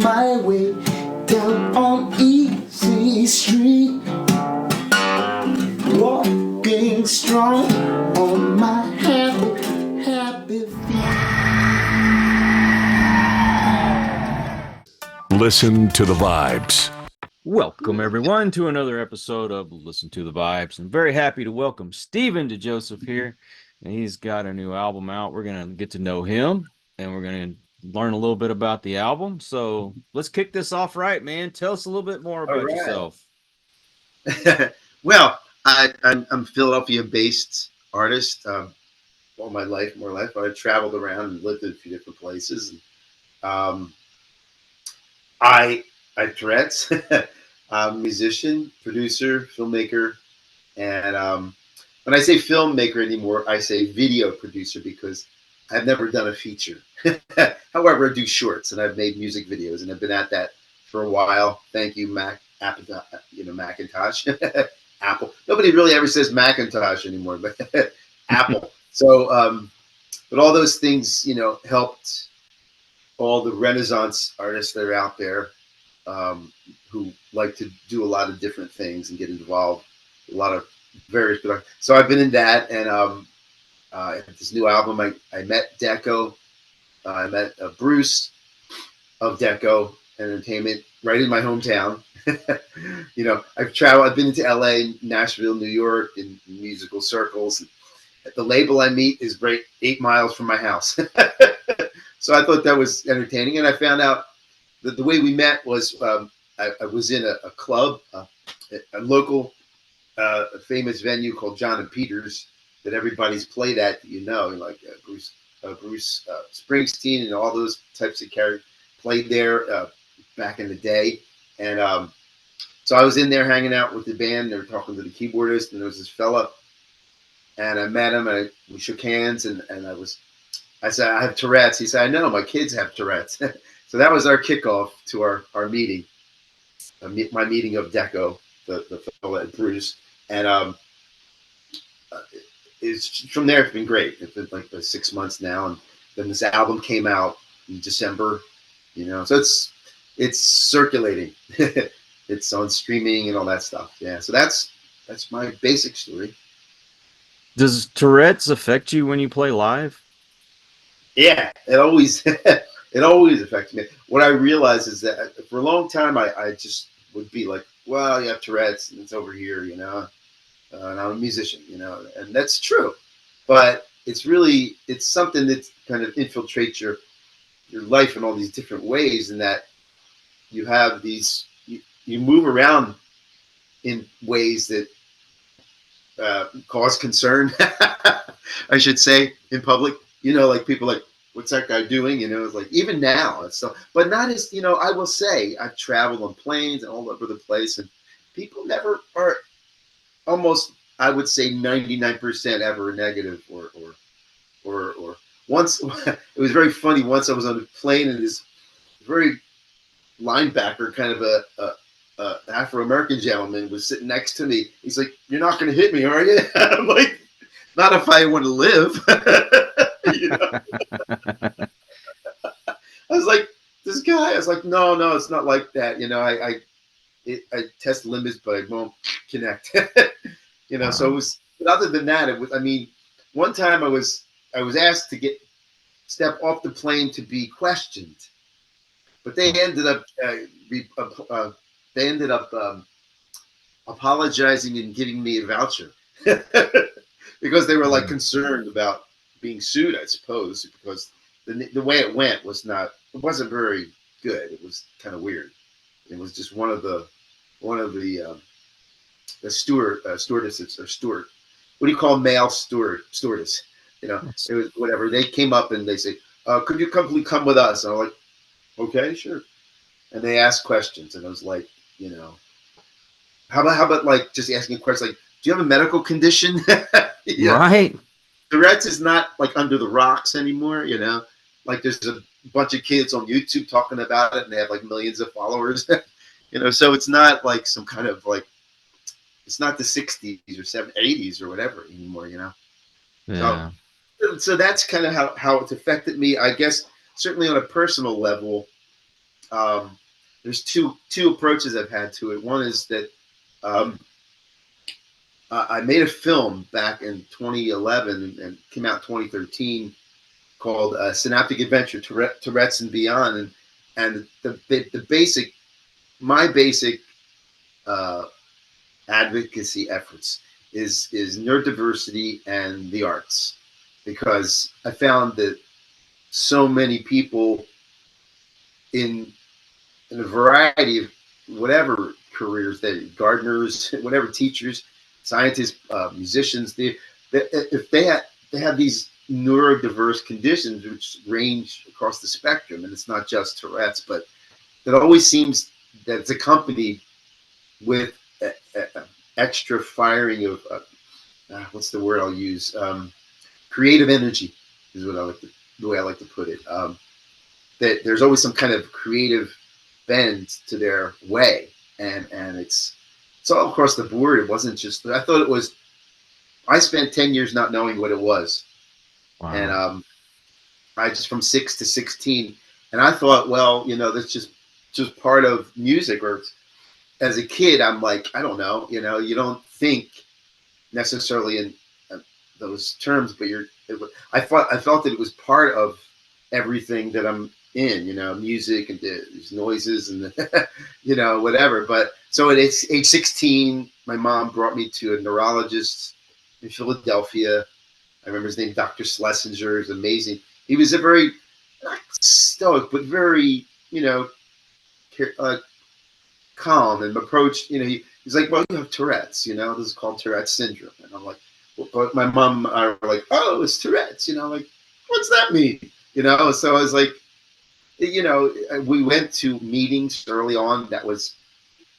my way down on Easy Street, walking strong on my happy feet. Listen to the vibes. Welcome, everyone, to another episode of Listen to the Vibes. I'm very happy to welcome Stephen DiJoseph here, and he's got a new album out. We're going to get to know him, and we're going to learn a little bit about the album. So let's kick this off right, man. Tell us a little bit more about yourself. Well, I'm a Philadelphia-based artist. All my life, more life. I've traveled around and lived in a few different places. I have Tourette's. I'm a musician, producer, filmmaker, and when I say filmmaker anymore, I say video producer because I've never done a feature. However, I do shorts, and I've made music videos, and I've been at that for a while. Thank you, Macintosh, Apple. Nobody really ever says Macintosh anymore, but Apple. So, but all those things, helped all the Renaissance artists that are out there who like to do a lot of different things and get involved in a lot of various productions. So I've been in that, and this new album, I met Deko. I met Bruce of Deko Entertainment right in my hometown. I've traveled. I've been into LA, Nashville, New York, in musical circles. The label I meet is right 8 miles from my house. So I thought that was entertaining, and I found out that the way we met was I was in a club, a local famous venue called John and Peter's that everybody's played at, like Bruce Springsteen and all those types of characters played there back in the day. And so I was in there hanging out with the band. They were talking to the keyboardist, and there was this fella, and I met him, and we shook hands, and I said, I have Tourette's. He said, I know, my kids have Tourette's. So that was our kickoff to our meeting, my meeting of Deko, the fella at Bruce. And it's from there, it's been great. It's been like 6 months now. And then this album came out in December, so it's circulating. It's on streaming and all that stuff. Yeah. So that's my basic story. Does Tourette's affect you when you play live? Yeah, it always affects me. What I realize is that for a long time, I just would be like, well, you have Tourette's and it's over here, and I'm a musician, and that's true. But it's something that kind of infiltrates your life in all these different ways, in that you have these, you move around in ways that cause concern, I should say, in public. Like people like, what's that guy doing? It's like, even now, it's so, but not as, I will say, I've traveled on planes and all over the place, and people never are, almost, I would say 99% ever negative or once, it was very funny. Once I was on a plane, and this very linebacker, kind of a Afro-American gentleman was sitting next to me. He's like, "You're not going to hit me, are you?" I'm like, "Not if I want to live." I was like, this guy, I was like, no, it's not like that. I test limits, but I won't connect. So it was, but other than that, it was, one time I was asked to step off the plane to be questioned, but they ended up apologizing and giving me a voucher because they were like concerned about being sued, I suppose, because the way it went wasn't very good. It was kind of weird. It was just one of the stewardesses or steward. What do you call male stewardess? It was whatever. They came up and they say, "Could you come with us?" And I'm like, "Okay, sure." And they asked questions, and I was like, how about like just asking questions like, "Do you have a medical condition?" Right. Tourette's is not like under the rocks anymore, like there's a bunch of kids on YouTube talking about it, and they have like millions of followers, so it's not like some kind of like, it's not the 60s or 80s or whatever anymore, Yeah. So that's kind of how it's affected me, I guess. Certainly on a personal level, there's two approaches I've had to it. One is that um, I made a film back in 2011 and came out in 2013 called Synaptic Adventure, Tourette's and Beyond. And the basic, my basic uh, advocacy efforts is neurodiversity and the arts, because I found that so many people in a variety of whatever careers, that gardeners, whatever, teachers, scientists, musicians, if they have these neurodiverse conditions which range across the spectrum, and it's not just Tourette's, but it always seems that it's accompanied with extra firing of what's the word I'll use? Creative energy is what the way I like to put it. That there's always some kind of creative bend to their way, and it's all across the board. It wasn't just, I thought it was, I spent 10 years not knowing what it was. Wow. And I just, from 6 to 16, and I thought, well, that's just part of music. Or as a kid, I'm like, I don't know, you don't think necessarily in those terms, but I felt that it was part of everything that I'm in, music and these noises and whatever. But so at age 16, my mom brought me to a neurologist in Philadelphia. I remember his name, Dr. Schlesinger. Is amazing. He was a very, not stoic, but very, calm and approached. He's like, well, you have Tourette's. This is called Tourette's syndrome. And I'm like, well, but my mom are like, oh, it's Tourette's. Like, what's that mean? So I was like, we went to meetings early on. That was,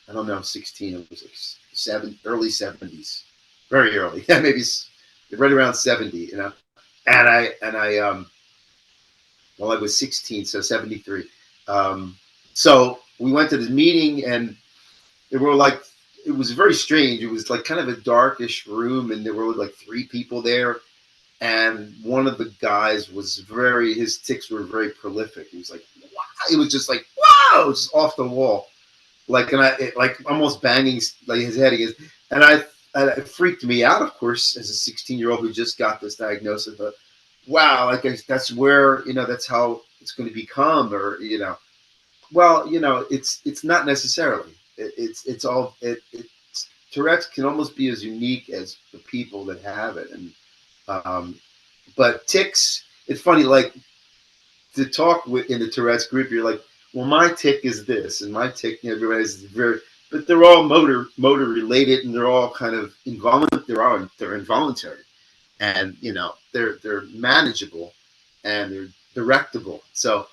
I don't know, 16. It was like early 70s, very early. Yeah, maybe right around 70. And I well, I was 16, so 73. So we went to the meeting, and it was very strange. It was like kind of a darkish room, and there were like 3 people there. And one of the guys was his tics were very prolific. He was like, wow. It was just like, wow, it was off the wall. Like, and like almost banging like his head against, and it freaked me out, of course, as a 16-year-old who just got this diagnosis. But wow, like that's where, that's how it's going to become, or, well, it's not necessarily. It's all, Tourette's can almost be as unique as the people that have it. And, but tics, it's funny, like to talk in the Tourette's group, you're like, well, my tic is this, and my tic, everybody's very, but they're all motor related, and they're all kind of involuntary. They're involuntary, and they're manageable, and they're directable. So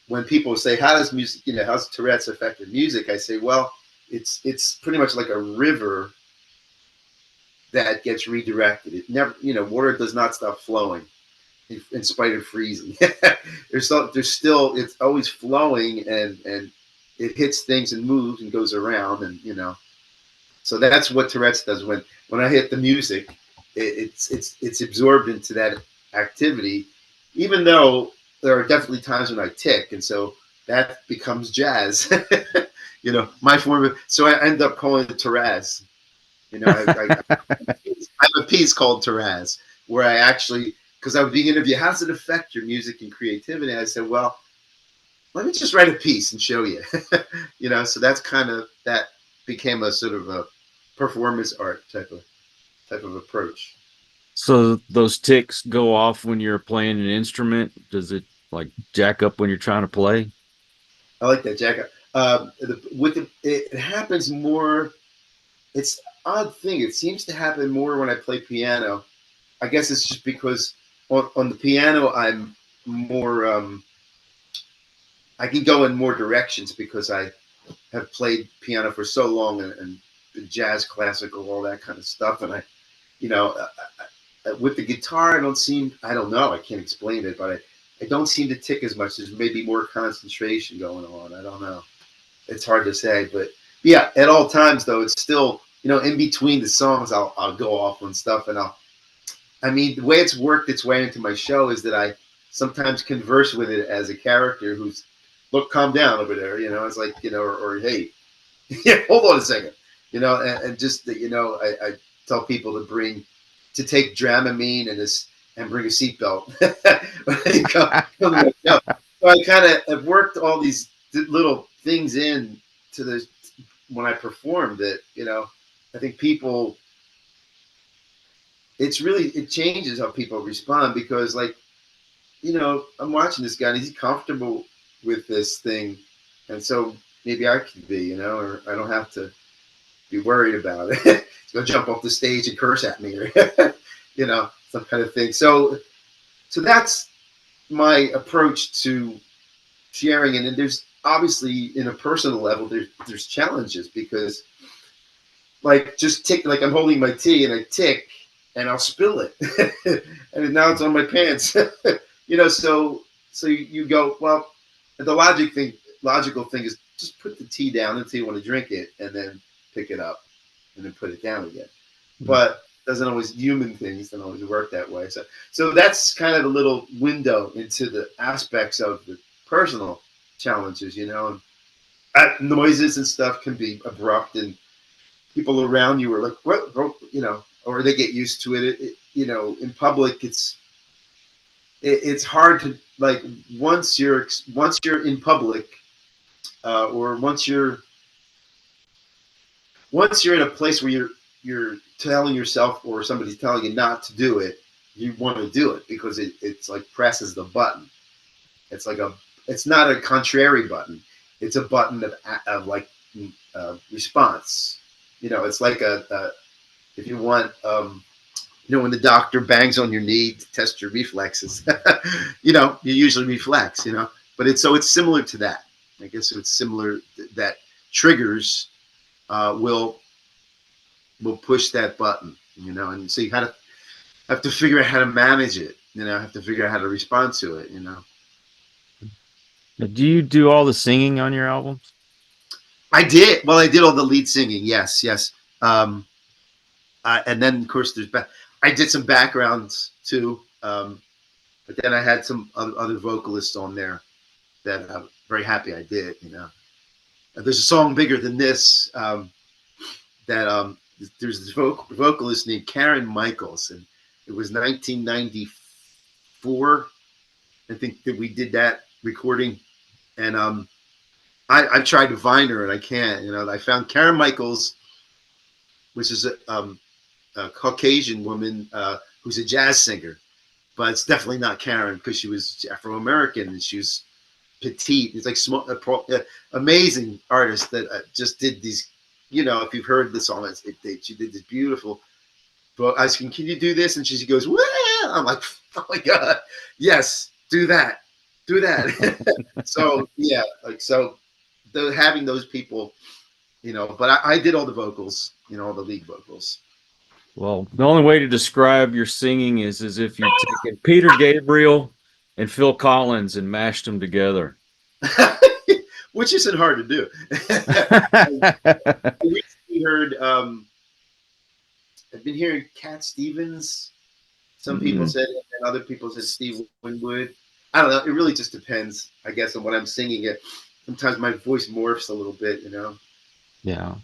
when people say, how does music, how's Tourette's affected music? I say, well, it's pretty much like a river that gets redirected. It never, water does not stop flowing in spite of freezing. there's still, it's always flowing, and it hits things and moves and goes around, and so that's what Tourette's does. When I hit the music, it's absorbed into that activity, even though there are definitely times when I tic, and so that becomes jazz. My form of, so I end up calling it Tourette's. I have a piece called Tourette's where I actually, because I was being interviewed, how does it affect your music and creativity? And I said, well, let me just write a piece and show you. So that's kind of, that became a sort of a performance art type of approach. So those tics go off when you're playing an instrument. Does it like jack up when you're trying to play? I like that, jack up. It happens more. It's an odd thing. It seems to happen more when I play piano. I guess it's just because on the piano I'm more. I can go in more directions because I have played piano for so long, and jazz, classical, all that kind of stuff. And I with the guitar, I don't know, I can't explain it, but I don't seem to tic as much. There's maybe more concentration going on. I don't know. It's hard to say, but yeah, at all times though, it's still, in between the songs, I'll go off on stuff, and the way it's worked its way into my show is that I sometimes converse with it as a character who's look, calm down over there. You know, it's like, you know, or hey, yeah, hold on a second. You know, and just that, you know, I tell people to take Dramamine and bring a seatbelt. So I kind of have worked all these little things in to the when I perform that, you know, I think people, it changes how people respond, because like, you know, I'm watching this guy and he's comfortable with this thing. And so maybe I could be, you know, or I don't have to be worried about it. He's going to jump off the stage and curse at me, or, you know, some kind of thing. So that's my approach to sharing. And then there's obviously, in a personal level, there's challenges, because like just tick, like I'm holding my tea and I tick and I'll spill it. And now it's on my pants. You know, so you go, well, the logical thing is just put the tea down until you want to drink it, and then pick it up and then put it down again. But human things don't always work that way. So that's kind of a little window into the aspects of the personal challenges, you know. And noises and stuff can be abrupt, and people around you are like, what, you know, or they get used to it. You know, in public, it's hard to, like, once you're in public, or once you're in a place where you're telling yourself or somebody's telling you not to do it, you want to do it, because it's like presses the button. It's like it's not a contrary button. It's a button of like response. You know, it's like if you want, you know, when the doctor bangs on your knee to test your reflexes, you know, you usually reflex, you know, but it's similar to that. I guess it's similar that triggers will push that button, you know, and so you have to figure out how to manage it, you know, have to figure out how to respond to it, you know. Do you do all the singing on your albums? I did all the lead singing. Yes. And then of course I did some backgrounds too. But then I had some other vocalists on there that I'm very happy I did, you know. There's a song Bigger Than This that there's this vocalist named Karen Michaels, and it was 1994, I think, that we did that recording. And I've tried to find her and I can't, you know. I found Karen Michaels, which is a Caucasian woman who's a jazz singer, but it's definitely not Karen, because she was Afro-American and she was petite. It's like small, amazing artist that just did these, you know, if you've heard the song, she did this beautiful, but I was can you do this? And she goes, well, I'm like, oh my God, yes, do that. So yeah, like, so having those people, you know, but I did all the vocals, you know, all the lead vocals. Well, the only way to describe your singing is as if you've taken Peter Gabriel and Phil Collins and mashed them together. Which isn't hard to do. I recently heard, I've been hearing Cat Stevens. Some people said it, and other people said Steve Winwood. I don't know. It really just depends, I guess, on what I'm singing. Sometimes my voice morphs a little bit, you know. Yeah.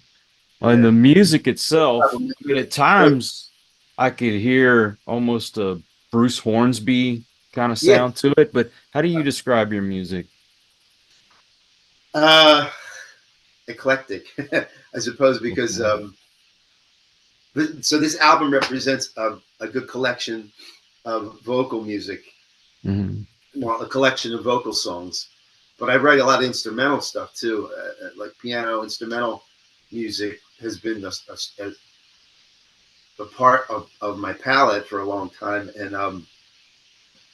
And the music itself, I mean, at times I could hear almost a Bruce Hornsby kind of sound to it. But how do you describe your music? Eclectic, I suppose, because so this album represents a good collection of vocal music, well, a collection of vocal songs. But I write a lot of instrumental stuff too, like piano instrumental music has been a part of my palette for a long time. And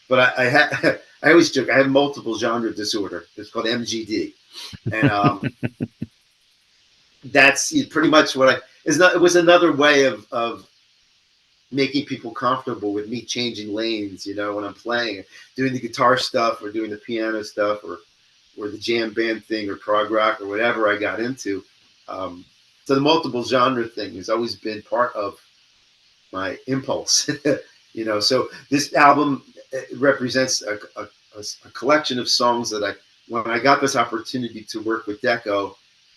but I always joke, I have multiple genre disorder. It's called MGD, and that's pretty much what it was another way of making people comfortable with me changing lanes, you know, when I'm playing, doing the guitar stuff or doing the piano stuff or the jam band thing or prog rock or whatever I got into. So the multiple genre thing has always been part of my impulse, So this album represents a collection of songs that when I got this opportunity to work with Deko,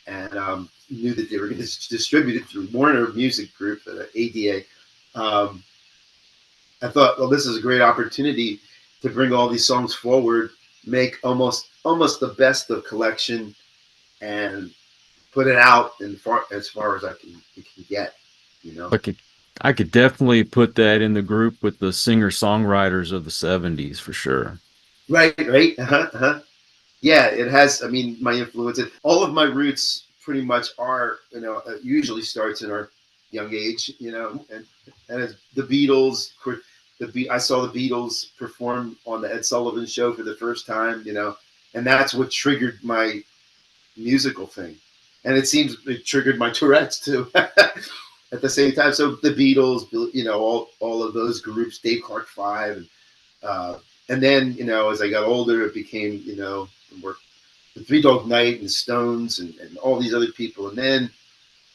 and knew that they were going to distribute it through Warner Music Group, ADA, I thought, well, this is a great opportunity to bring all these songs forward, make almost the best of collection, and put it out as far as it can get, you know. I could definitely put that in the group with the singer-songwriters of the 70s for sure. Right. Yeah, it has. I mean, my influence, all of my roots pretty much are, you know, it usually starts in our young age, you know, and it's the Beatles. I saw the Beatles perform on the Ed Sullivan Show for the first time, you know, and that's what triggered my musical thing, and it seems it triggered my Tourette's too at the same time. So the Beatles, you know, all of those groups, Dave Clark Five, and then, you know, as I got older, it became, you know, the Three Dog Night and the Stones and all these other people, and then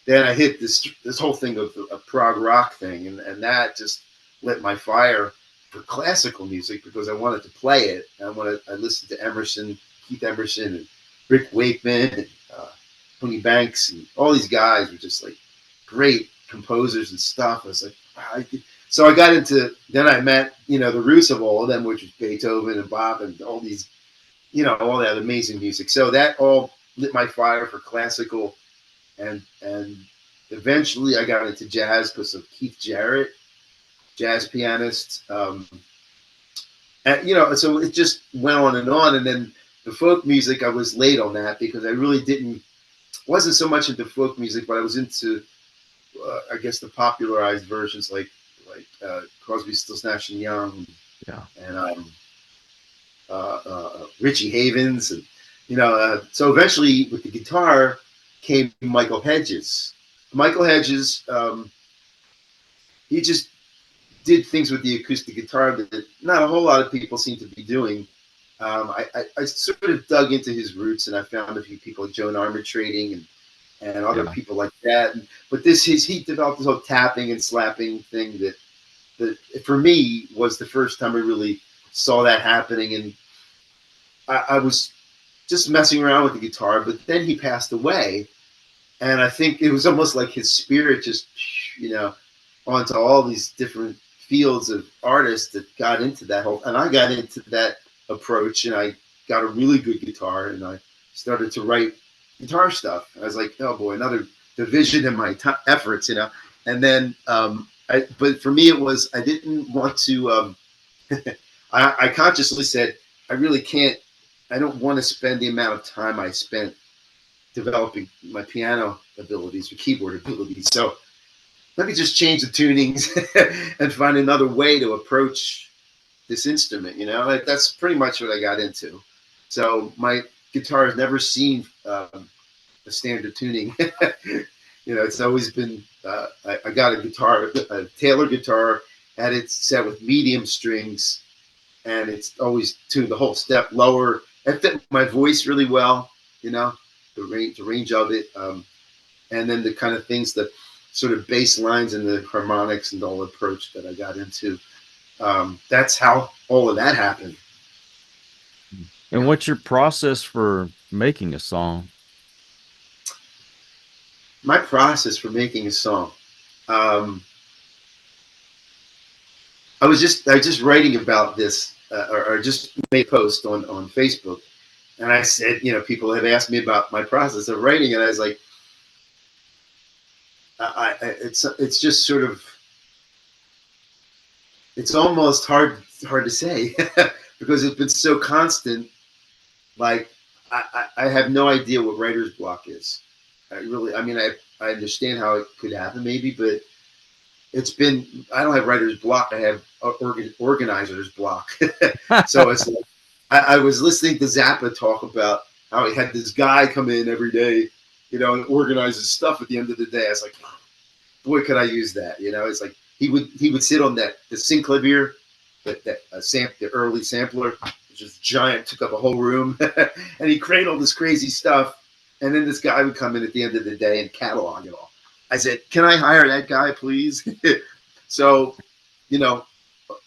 I hit this whole thing of a prog rock thing, and that just lit my fire for classical music because I wanted to play it. I listened to Emerson, Keith Emerson, and Rick Wakeman, and Tony Banks, and all these guys were just like great composers and stuff. I was like, wow, so I got into. Then I met, you know, the roots of all of them, which was Beethoven and Bach and all these, you know, all that amazing music. So that all lit my fire for classical, and eventually I got into jazz because of Keith Jarrett, jazz pianist. And, you know, so it just went on, and then the folk music, I was late on that because I really wasn't so much into folk music, but I was into, I guess, the popularized versions like Crosby, Stills, Nash and Young, yeah, and Richie Havens, and, you know, so eventually with the guitar came Michael Hedges. Michael Hedges, he just did things with the acoustic guitar that not a whole lot of people seem to be doing. I sort of dug into his roots, and I found a few people like Joan Armatrading and other people like that. But he developed this whole tapping and slapping thing that for me was the first time I really saw that happening. And I was just messing around with the guitar, but then he passed away, and I think it was almost like his spirit just, you know, onto all these different fields of artists that got into that whole, and I got into that approach, and I got a really good guitar, and I started to write guitar stuff. I was like, oh boy, another division in my efforts, you know. And then, but for me, it was, I didn't want to. I consciously said, I don't want to spend the amount of time I spent developing my piano abilities or keyboard abilities. So let me just change the tunings and find another way to approach this instrument, you know. Like, that's pretty much what I got into. So my guitar has never seen a standard tuning. You know, it's always been, I got a Taylor guitar, had it set with medium strings, and it's always tuned the whole step lower. It fit my voice really well, you know, the range of it. And then the kind of things, the sort of bass lines and the harmonics and the whole approach that I got into. That's how all of that happened. And what's your process for making a song? My process for making a song. I was just writing about this, or just made a post on Facebook, and I said, you know, people have asked me about my process of writing, and I was like, it's just sort of, it's almost hard to say because it's been so constant. Like, I have no idea what writer's block is. I understand how it could happen maybe, but I don't have writer's block. I have organizer's block. So it's like, I was listening to Zappa talk about how he had this guy come in every day, you know, and organize his stuff at the end of the day. I was like, boy, could I use that? You know, it's like he would sit on the synclavier, the early sampler, which was giant, took up a whole room, and he created all this crazy stuff. And then this guy would come in at the end of the day and catalog it all. I said, can I hire that guy, please? So, you know,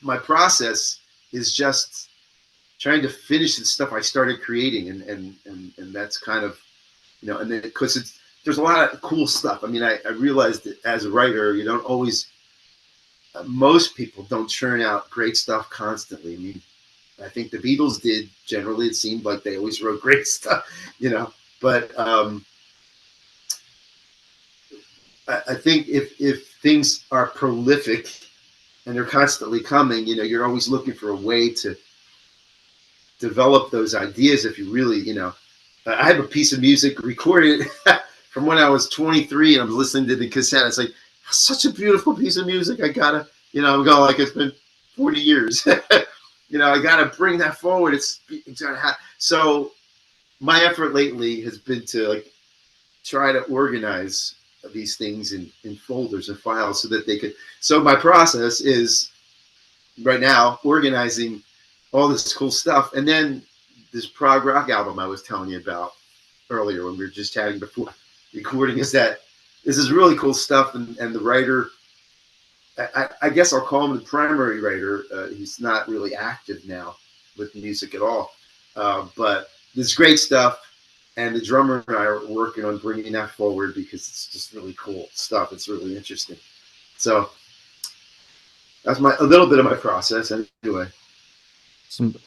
my process is just trying to finish the stuff I started creating, and that's kind of, you know, and then because there's a lot of cool stuff. I mean, I realized that as a writer, you don't always, most people don't churn out great stuff constantly. I mean, I think the Beatles did. Generally, it seemed like they always wrote great stuff, you know. But I think if things are prolific and they're constantly coming, you know, you're always looking for a way to develop those ideas. If you really, you know, I have a piece of music recorded from when I was 23, and I'm listening to the cassette. It's like such a beautiful piece of music. I gotta, you know, I'm going like it's been 40 years. You know, I gotta bring that forward. It's gotta happen. So my effort lately has been to like try to organize these things in folders and files so that they could. So my process is right now organizing all this cool stuff, and then this prog rock album I was telling you about earlier when we were just chatting before recording, is that this is really cool stuff, and the writer, I guess I'll call him the primary writer. He's not really active now with music at all, but this great stuff. And the drummer and I are working on bringing that forward because it's just really cool stuff. It's really interesting. So that's a little bit of my process anyway.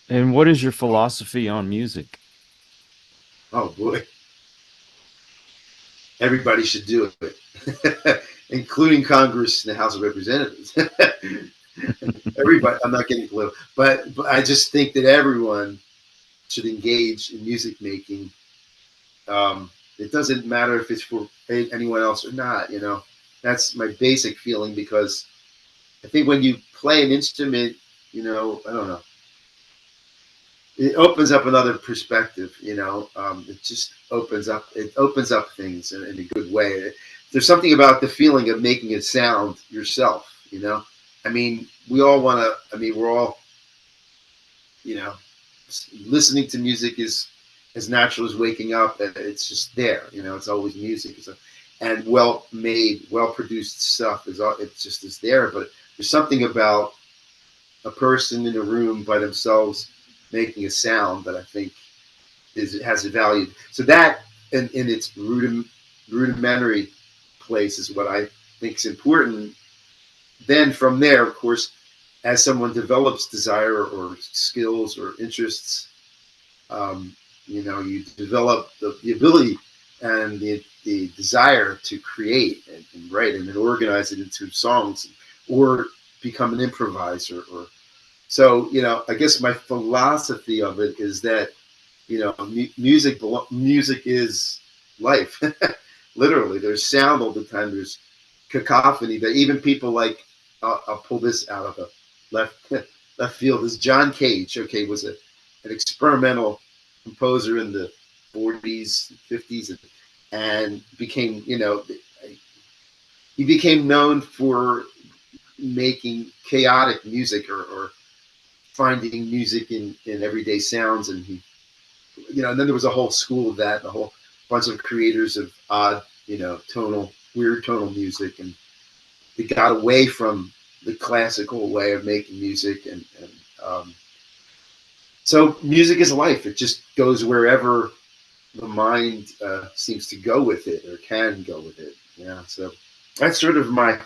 And what is your philosophy on music? Oh boy. Everybody should do it, including Congress and the House of Representatives. Everybody, I'm not getting political, but I just think that everyone should engage in music making. It doesn't matter if it's for anyone else or not, you know. That's my basic feeling, because I think when you play an instrument, you know, I don't know, it opens up another perspective, you know. It just opens up things in a good way. There's something about the feeling of making it sound yourself, you know. I mean, we all want to, I mean, we're all, you know, listening to music is as natural as waking up. It's just there, you know. It's always music, and well-made, well-produced stuff it just is there. But there's something about a person in a room by themselves making a sound that I think has a value. So that in its rudimentary place is what I think is important. Then from there, of course, as someone develops desire or skills or interests, you know, you develop the ability and the desire to create and write and then organize it into songs or become an improviser. Or so, you know, I guess my philosophy of it is that, you know, music is life. Literally, there's sound all the time. There's cacophony that even people like, I'll pull this out of the left field, is John Cage. Okay, was an experimental composer in the 40s, 50s, and became, you know, he became known for making chaotic music or finding music in everyday sounds. And he, you know, and then there was a whole school of that, a whole bunch of creators of odd, you know, weird tonal music, and it got away from the classical way of making music, and so music is life. It just goes wherever the mind seems to go with it, or can go with it. Yeah, so that's sort of my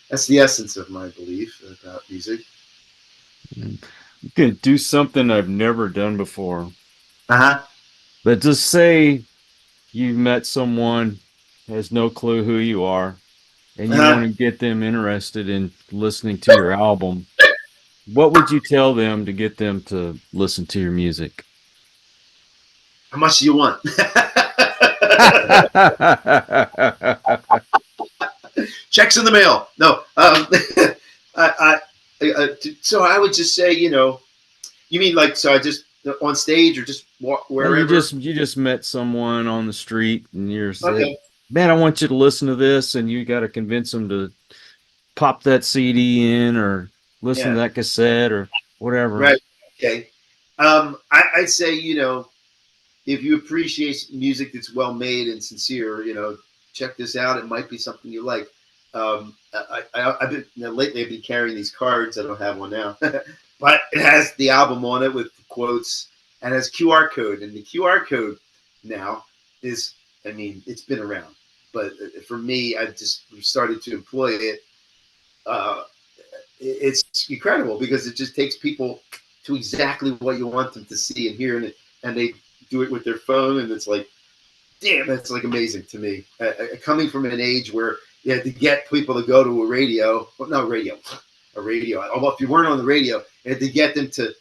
that's the essence of my belief about music. You can do something I've never done before. Uh-huh. But just say you met someone, has no clue who you are, and you want to get them interested in listening to your album. What would you tell them to get them to listen to your music? How much do you want? Checks in the mail. No. So I would just say, you know, you mean like, so I just on stage or just walk wherever? You just met someone on the street and you're saying, man, I want you to listen to this, and you got to convince them to pop that CD in or listen to that cassette or whatever. Right. Okay. I'd say, you know, if you appreciate music that's well made and sincere, you know, check this out. It might be something you like. I've been, you know, lately I've been carrying these cards. I don't have one now, but it has the album on it with quotes and has QR code. And the QR code now is, I mean, it's been around, but for me, I just started to employ it. It's incredible because it just takes people to exactly what you want them to see and hear, and they do it with their phone, and it's like, damn, that's like amazing to me. Coming from an age where you had to get people to go to a radio, well, not a radio. Although if you weren't on the radio, you had to get them to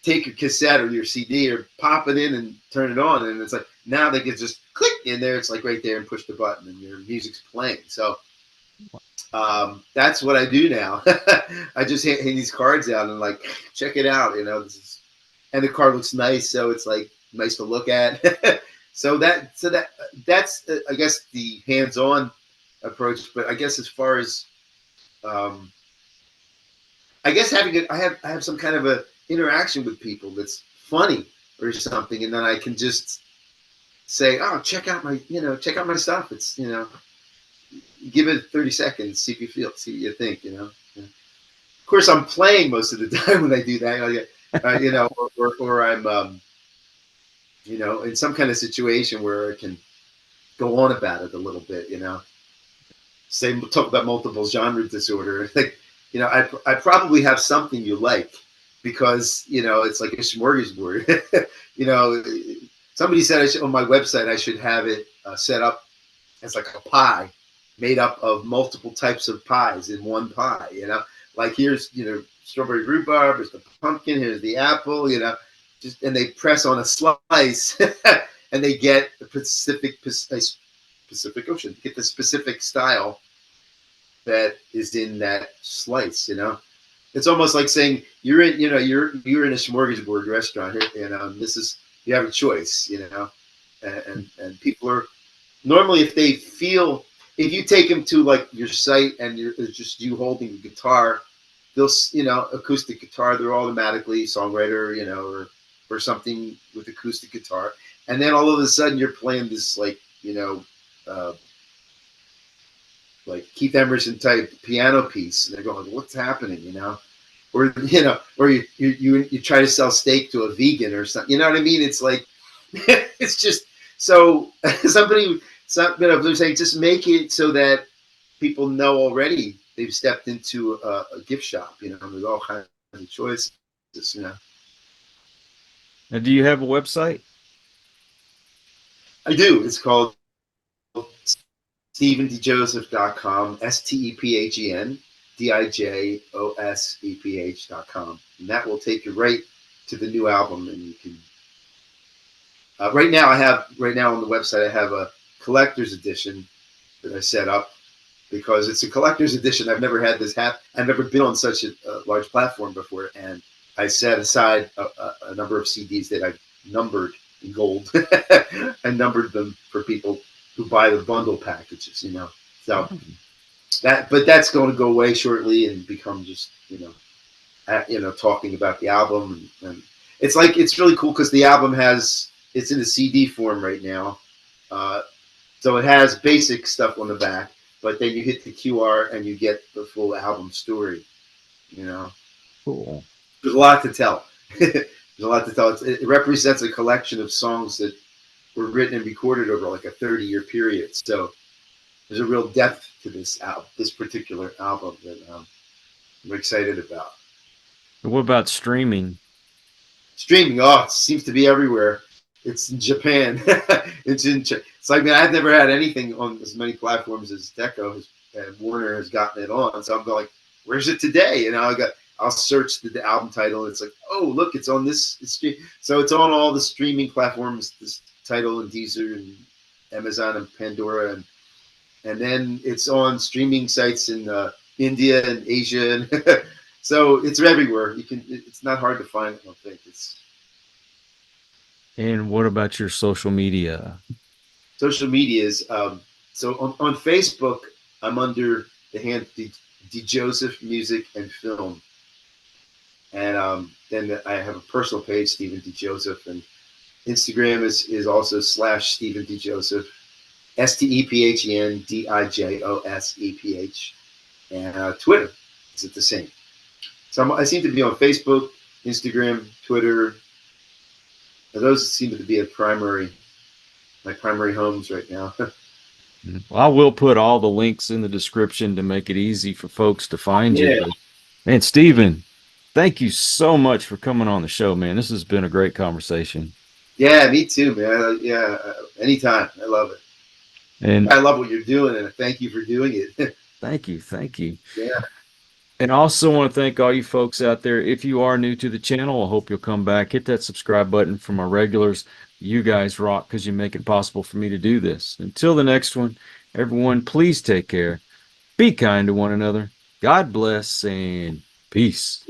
take your cassette or your CD or pop it in and turn it on, and it's like now they can just click in there. It's like right there and push the button, and your music's playing. So that's what I do now. I just hand these cards out and like, check it out, you know. And the card looks nice, so it's like nice to look at. so that's I guess the hands-on approach. But I guess as far as I guess I have some kind of a interaction with people that's funny or something, and then I can just say, oh, check out my stuff. It's, you know, give it 30 seconds, see what you think, you know. Yeah. Of course, I'm playing most of the time when I do that, you know, or I'm, you know, in some kind of situation where I can go on about it a little bit, you know. Talk about multiple genre disorder. Like, you know, I probably have something you like because, you know, it's like a smorgasbord. You know, somebody said on my website I should have it set up as like a pie made up of multiple types of pies in one pie, you know, like here's, you know, strawberry rhubarb, here's the pumpkin, here's the apple, you know, just, and they press on a slice and they get the Pacific Ocean, get the specific style that is in that slice, you know. It's almost like saying you're in a smorgasbord restaurant here, you know, and you have a choice, you know, and people are normally, if you take them to like your site and it's just you holding the guitar, they'll, you know, acoustic guitar, they're automatically songwriter, you know, or something with acoustic guitar. And then all of a sudden you're playing this like, you know, like Keith Emerson type piano piece. And they're going, what's happening, you know? Or, you know, or you try to sell steak to a vegan or something. You know what I mean? It's like, it's just, so somebody, you know, they're saying just make it so that people know already they've stepped into a gift shop, you know, with all kinds of choices, you know. Now, do you have a website? I do. It's called StephenDiJoseph.com, StephenDiJoseph.com. And that will take you right to the new album. And you can, right now on the website, I have a collector's edition that I set up because it's a collector's edition. I've never had this happen. I've never been on such a large platform before. And I set aside a number of CDs that I've numbered in gold. I numbered them for people who buy the bundle packages, you know. So that's going to go away shortly and become just, you know, talking about the album. And it's like, it's really cool because the album it's in a CD form right now. So it has basic stuff on the back, but then you hit the QR and you get the full album story, you know. Cool. There's a lot to tell. There's a lot to tell. It represents a collection of songs that were written and recorded over like a 30-year period. So there's a real depth to this particular album that I'm excited about. What about streaming? Streaming, it seems to be everywhere. It's in Japan. It's like, man, I've never had anything on as many platforms as Deko and Warner has gotten it on. So I'm going like, where's it today? And I'll search the album title. And it's like, oh, look, it's on this stream. So it's on all the streaming platforms, this title and Deezer and Amazon and Pandora. And then it's on streaming sites in India and Asia. And so it's everywhere. It's not hard to find, I don't think. And what about your social media? Social media is, so on Facebook, I'm under the hand DiJoseph Music and Film. And then I have a personal page, Stephen DiJoseph, and Instagram is also /Stephen DiJoseph, StephenDiJoseph, and Twitter is the same. So I seem to be on Facebook, Instagram, Twitter. Those seem to be my primary homes right now. Well, I will put all the links in the description to make it easy for folks to find Yeah. you. But, man, Stephen, thank you so much for coming on the show, man. This has been a great conversation. Yeah, me too, man. Anytime. I love it. And I love what you're doing, and thank you for doing it. thank you. Yeah. And I also want to thank all you folks out there. If you are new to the channel, I hope you'll come back. Hit that subscribe button for my regulars. You guys rock because you make it possible for me to do this. Until the next one, everyone, please take care. Be kind to one another. God bless and peace.